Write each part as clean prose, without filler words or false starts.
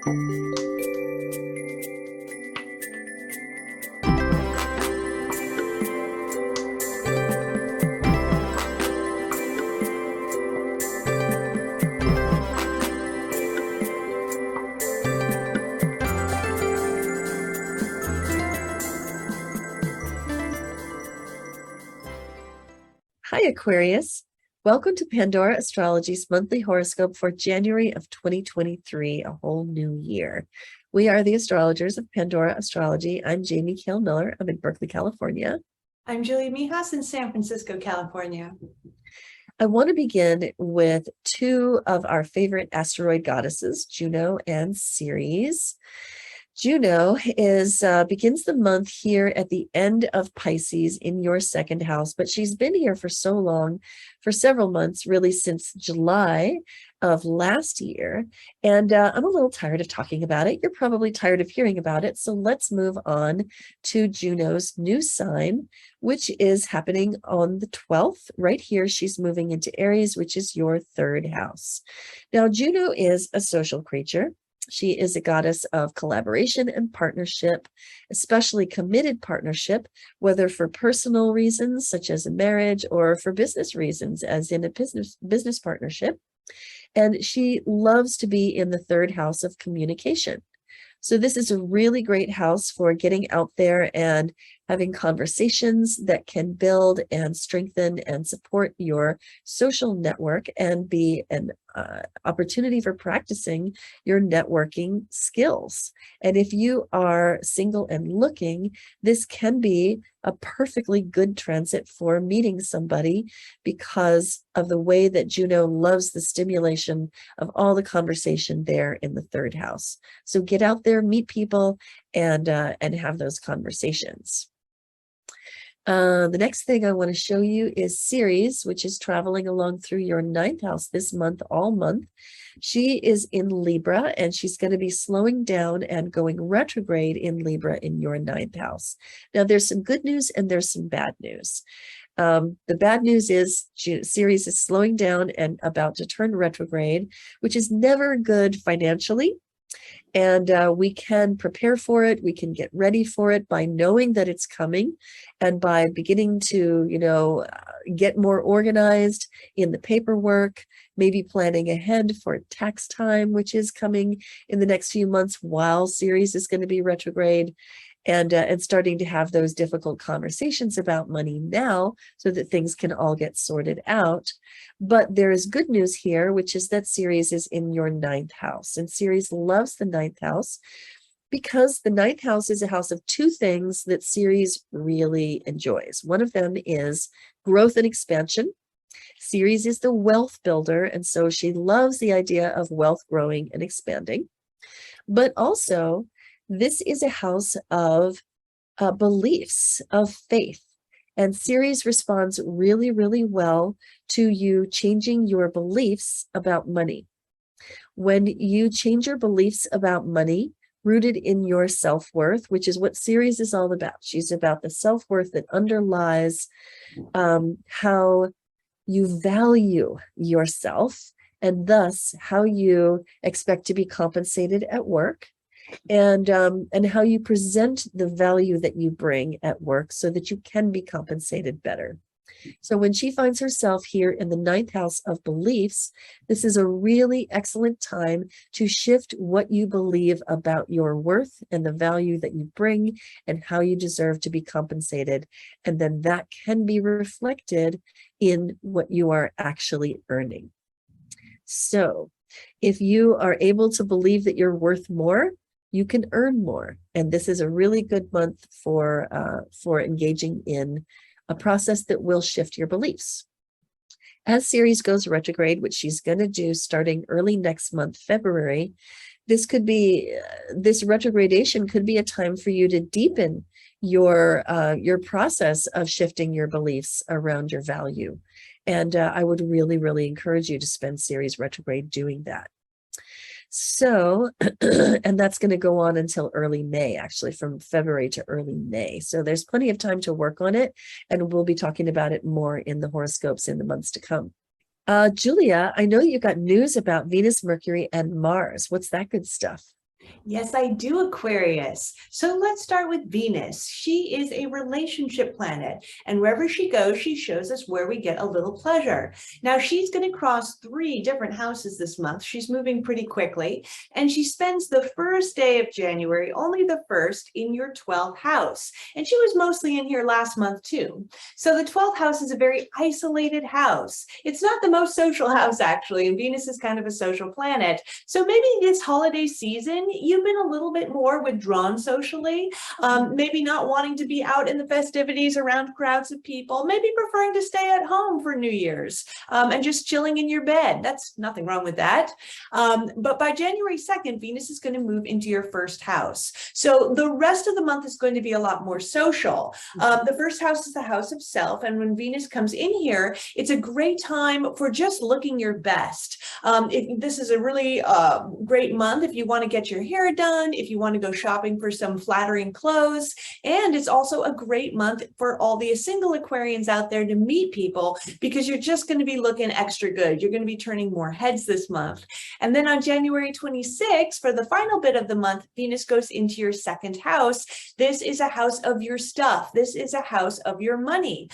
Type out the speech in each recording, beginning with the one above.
Hi, Aquarius. Welcome to Pandora Astrology's monthly horoscope for January of 2023, a whole new year. We are the astrologers of Pandora Astrology. I'm Jamie Kale Miller. I'm in Berkeley, California. I'm Julie Mijas in San Francisco, California. I want to begin with two of our favorite asteroid goddesses, Juno and Ceres. Juno begins the month here at the end of Pisces in your second house, but she's been here for so long, for several months, really since July of last year. And I'm a little tired of talking about it. You're probably tired of hearing about it. So let's move on to Juno's new sign, which is happening on the 12th. Right here, she's moving into Aries, which is your third house. Now, Juno is a social creature. She is a goddess of collaboration and partnership, especially committed partnership, whether for personal reasons, such as a marriage, or for business reasons, as in a business partnership. And she loves to be in the third house of communication. So this is a really great house for getting out there and having conversations that can build and strengthen and support your social network and be an opportunity for practicing your networking skills. And if you are single and looking, this can be a perfectly good transit for meeting somebody because of the way that Juno loves the stimulation of all the conversation there in the third house. So get out there, meet people, and have those conversations. The next thing I want to show you is Ceres, which is traveling along through your ninth house this month, all month. She is in Libra, and she's going to be slowing down and going retrograde in Libra in your ninth house. Now, there's some good news and there's some bad news. The bad news is Ceres is slowing down and about to turn retrograde, which is never good financially. And we can prepare for it. We can get ready for it by knowing that it's coming and by beginning to, get more organized in the paperwork, maybe planning ahead for tax time, which is coming in the next few months while Ceres is going to be retrograde. And starting to have those difficult conversations about money now so that things can all get sorted out. But there is good news here, which is that Ceres is in your ninth house. And Ceres loves the ninth house because the ninth house is a house of two things that Ceres really enjoys. One of them is growth and expansion. Ceres is the wealth builder, and so she loves the idea of wealth growing and expanding. But also, this is a house of beliefs, of faith. And Ceres responds really, really well to you changing your beliefs about money. When you change your beliefs about money, rooted in your self-worth, which is what Ceres is all about. She's about the self-worth that underlies how you value yourself and thus how you expect to be compensated at work. And how you present the value that you bring at work so that you can be compensated better. So when she finds herself here in the ninth house of beliefs, this is a really excellent time to shift what you believe about your worth and the value that you bring and how you deserve to be compensated. And then that can be reflected in what you are actually earning. So if you are able to believe that you're worth more, you can earn more. And this is a really good month for engaging in a process that will shift your beliefs. As Ceres goes retrograde, which she's going to do starting early next month, February, this retrogradation could be a time for you to deepen your process of shifting your beliefs around your value. And I would really, really encourage you to spend Ceres retrograde doing that. So, and that's going to go on until early May, actually from February to early May. So there's plenty of time to work on it, and we'll be talking about it more in the horoscopes in the months to come. Julia, I know you got news about Venus, Mercury, and Mars. What's that good stuff? Yes, I do, Aquarius. So let's start with Venus. She is a relationship planet, and wherever she goes, she shows us where we get a little pleasure. Now, she's going to cross 3 different houses this month. She's moving pretty quickly, and she spends the first day of January, only the first, in your 12th house. And she was mostly in here last month, too. So the 12th house is a very isolated house. It's not the most social house, actually, and Venus is kind of a social planet. So maybe this holiday season, you've been a little bit more withdrawn socially, maybe not wanting to be out in the festivities around crowds of people, maybe preferring to stay at home for New Year's and just chilling in your bed. That's nothing wrong with that. But by January 2nd, Venus is going to move into your first house. So the rest of the month is going to be a lot more social. The first house is the house of self. And when Venus comes in here, it's a great time for just looking your best. This is a really great month if you want to get your hair done, if you want to go shopping for some flattering clothes. And it's also a great month for all the single Aquarians out there to meet people, because you're just going to be looking extra good. You're going to be turning more heads this month. And then on January 26th, for the final bit of the month, Venus goes into your second house. This is a house of your stuff. This is a house of your money.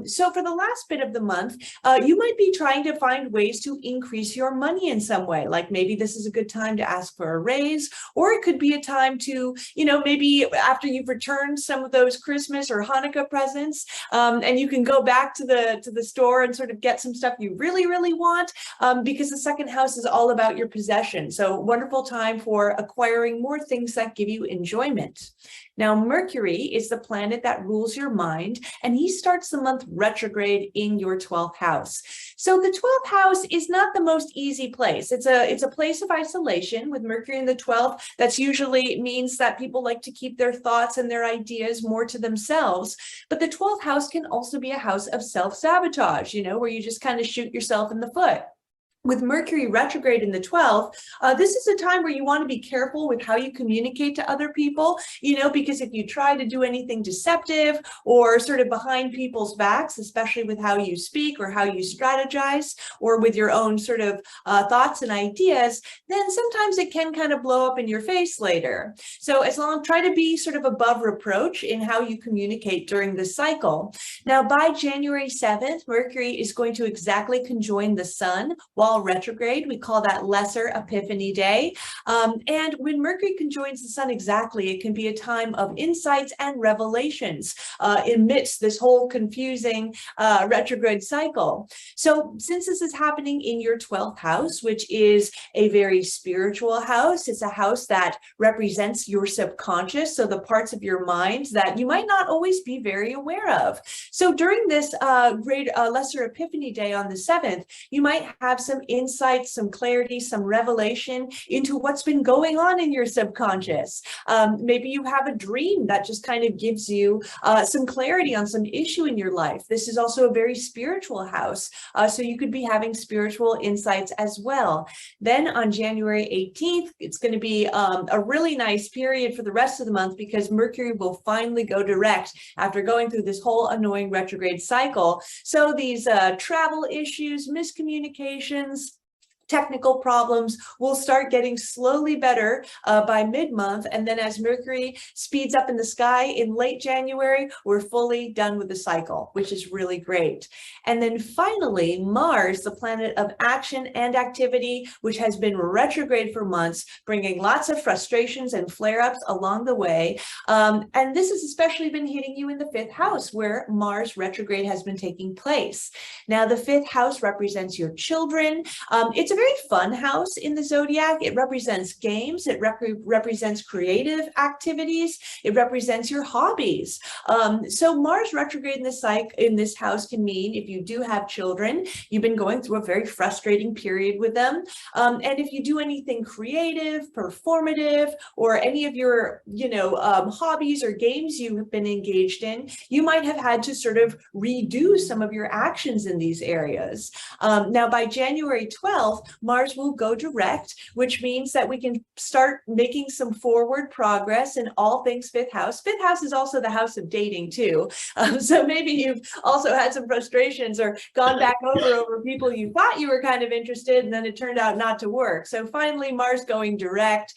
So for the last bit of the month, you might be trying to find ways to increase your money in some way. Like maybe this is a good time to ask for a raise, or it could be a time to, maybe after you've returned some of those Christmas or Hanukkah presents, and you can go back to the store and sort of get some stuff you really, really want, because the second house is all about your possession. So wonderful time for acquiring more things that give you enjoyment. Now, Mercury is the planet that rules your mind, and he starts the month retrograde in your 12th house. So the 12th house is not the most easy place. It's a place of isolation with Mercury in the 12th. That's usually means that people like to keep their thoughts and their ideas more to themselves. But the 12th house can also be a house of self-sabotage, where you just kind of shoot yourself in the foot. With Mercury retrograde in the 12th, this is a time where you want to be careful with how you communicate to other people, because if you try to do anything deceptive or sort of behind people's backs, especially with how you speak or how you strategize or with your own sort of thoughts and ideas, then sometimes it can kind of blow up in your face later. So try to be sort of above reproach in how you communicate during this cycle. Now, by January 7th, Mercury is going to exactly conjoin the sun while retrograde. We call that Lesser Epiphany Day. And when Mercury conjoins the sun exactly, it can be a time of insights and revelations amidst this whole confusing retrograde cycle. So since this is happening in your 12th house, which is a very spiritual house, it's a house that represents your subconscious, so the parts of your mind that you might not always be very aware of. So during this great Lesser Epiphany Day on the 7th, you might have some insights, some clarity, some revelation into what's been going on in your subconscious. Maybe you have a dream that just kind of gives you some clarity on some issue in your life. This is also a very spiritual house, so you could be having spiritual insights as well. Then on January 18th, it's going to be a really nice period for the rest of the month, because Mercury will finally go direct after going through this whole annoying retrograde cycle. So these travel issues, miscommunications, technical problems will start getting slowly better by mid-month. And then as Mercury speeds up in the sky in late January, we're fully done with the cycle, which is really great. And then finally, Mars, the planet of action and activity, which has been retrograde for months, bringing lots of frustrations and flare-ups along the way. And this has especially been hitting you in the 5th house, where Mars retrograde has been taking place. Now, the 5th house represents your children. It's a very fun house in the zodiac. It represents games. It represents creative activities. It represents your hobbies. So Mars retrograde in this house can mean, if you do have children, you've been going through a very frustrating period with them. And if you do anything creative, performative, or any of your, hobbies or games you have been engaged in, you might have had to sort of redo some of your actions in these areas. Now, by January 12th, Mars will go direct, which means that we can start making some forward progress in all things fifth house. Fifth house is also the house of dating too. So maybe you've also had some frustrations or gone back over people you thought you were kind of interested, and then it turned out not to work. So finally, Mars going direct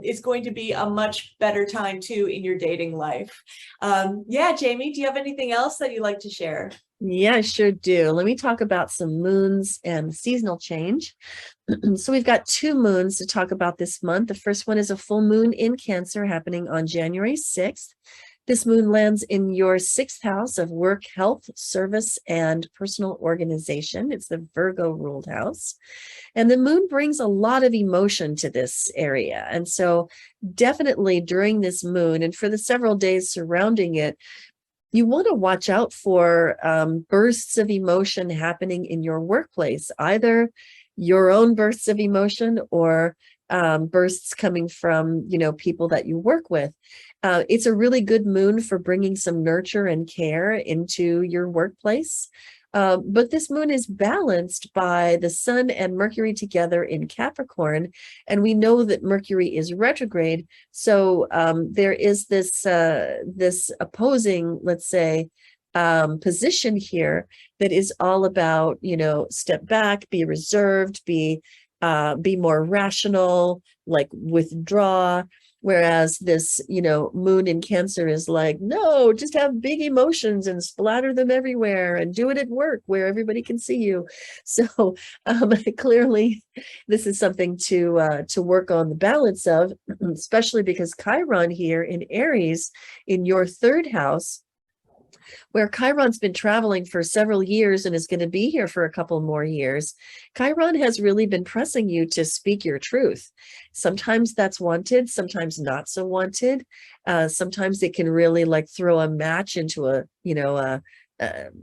is going to be a much better time too in your dating life. Yeah, Jamie, do you have anything else that you'd like to share? Yeah, I sure do. Let me talk about some moons and seasonal change. So we've got 2 moons to talk about this month. The first one is a full moon in Cancer happening on January 6th. This moon lands in your 6th house of work, health, service, and personal organization. It's the Virgo ruled house. And the moon brings a lot of emotion to this area. And so definitely during this moon and for the several days surrounding it, you want to watch out for bursts of emotion happening in your workplace, either your own bursts of emotion or bursts coming from, people that you work with. It's a really good moon for bringing some nurture and care into your workplace. But this moon is balanced by the Sun and Mercury together in Capricorn, and we know that Mercury is retrograde. So there is this opposing, let's say, position here that is all about, step back, be reserved, be more rational, like withdraw. Whereas this, moon in Cancer is like, no, just have big emotions and splatter them everywhere and do it at work where everybody can see you. So clearly, this is something to work on the balance of, especially because Chiron here in Aries in your 3rd house, where Chiron's been traveling for several years and is going to be here for a couple more years, Chiron has really been pressing you to speak your truth. Sometimes that's wanted, sometimes not so wanted. Sometimes it can really like throw a match into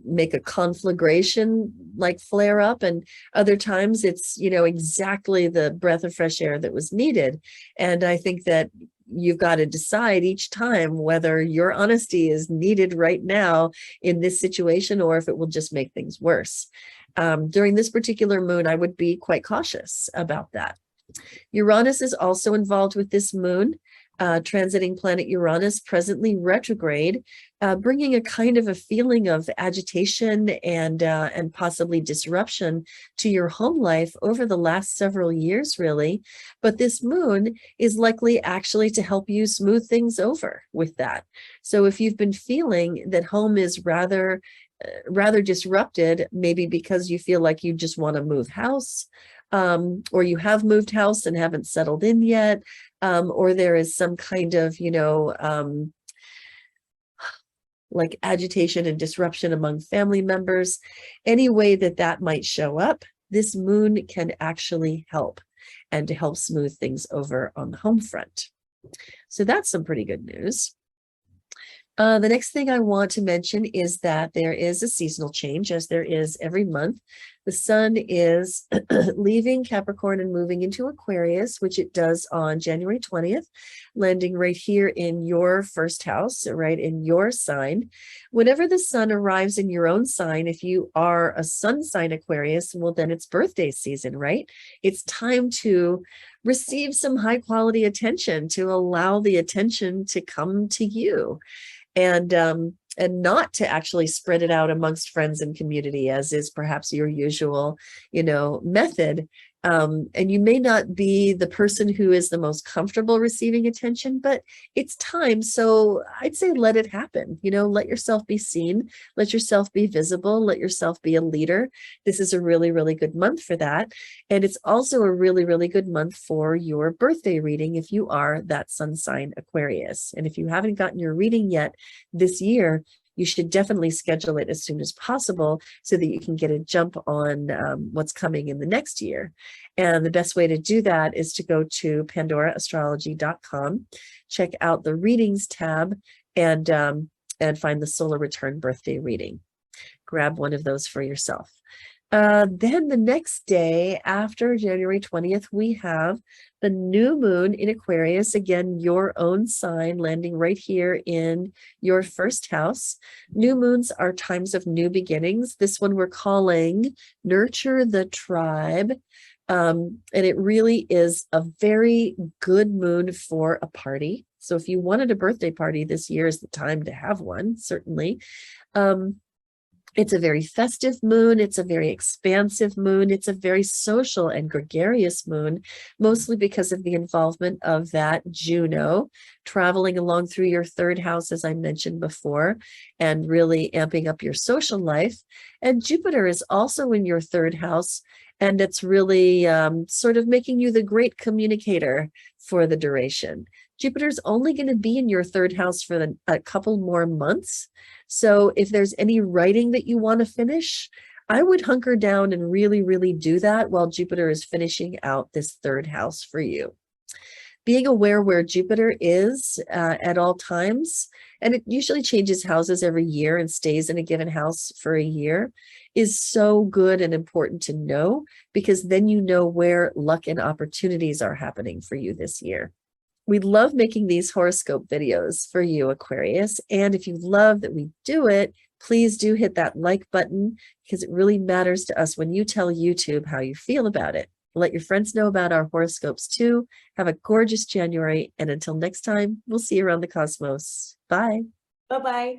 make a conflagration like flare up, and other times it's exactly the breath of fresh air that was needed. And I think that you've got to decide each time whether your honesty is needed right now in this situation or if it will just make things worse. During this particular moon, I would be quite cautious about that. Uranus is also involved with this moon. Transiting planet Uranus, presently retrograde, bringing a kind of a feeling of agitation and possibly disruption to your home life over the last several years, really. But this moon is likely actually to help you smooth things over with that. So if you've been feeling that home is rather disrupted, maybe because you feel like you just want to move house, or you have moved house and haven't settled in yet, or there is some kind of, like agitation and disruption among family members, any way that might show up, this moon can actually help and to help smooth things over on the home front. So that's some pretty good news. The next thing I want to mention is that there is a seasonal change, as there is every month. The sun is leaving Capricorn and moving into Aquarius, which it does on January 20th, landing right here in your 1st house, right in your sign. Whenever the sun arrives in your own sign, if you are a sun sign Aquarius, well, then it's birthday season, right? It's time to receive some high quality attention, to allow the attention to come to you. And not to actually spread it out amongst friends and community, as is perhaps your usual, method. And you may not be the person who is the most comfortable receiving attention, but it's time. So I'd say let it happen. Let yourself be seen, let yourself be visible, let yourself be a leader. This is a really, really good month for that. And it's also a really, really good month for your birthday reading if you are that sun sign Aquarius. And if you haven't gotten your reading yet this year, you should definitely schedule it as soon as possible so that you can get a jump on what's coming in the next year. And the best way to do that is to go to pandoraastrology.com, check out the readings tab, and find the solar return birthday reading. Grab one of those for yourself. Then the next day after January 20th, we have the new moon in Aquarius, again, your own sign, landing right here in your 1st house. New moons are times of new beginnings. This one we're calling Nurture the Tribe. And it really is a very good moon for a party. So if you wanted a birthday party, this year is the time to have one, certainly. It's a very festive moon. It's a very expansive moon. It's a very social and gregarious moon, mostly because of the involvement of that Juno traveling along through your third house, as I mentioned before, and really amping up your social life. And Jupiter is also in your third house, and it's really sort of making you the great communicator for the duration. Jupiter's only going to be in your third house for a couple more months. So if there's any writing that you want to finish, I would hunker down and really, really do that while Jupiter is finishing out this third house for you. Being aware where Jupiter is at all times, and it usually changes houses every year and stays in a given house for a year, is so good and important to know, because then you know where luck and opportunities are happening for you this year. We love making these horoscope videos for you, Aquarius. And if you love that we do it, please do hit that like button, because it really matters to us when you tell YouTube how you feel about it. Let your friends know about our horoscopes too. Have a gorgeous January. And until next time, we'll see you around the cosmos. Bye. Bye-bye.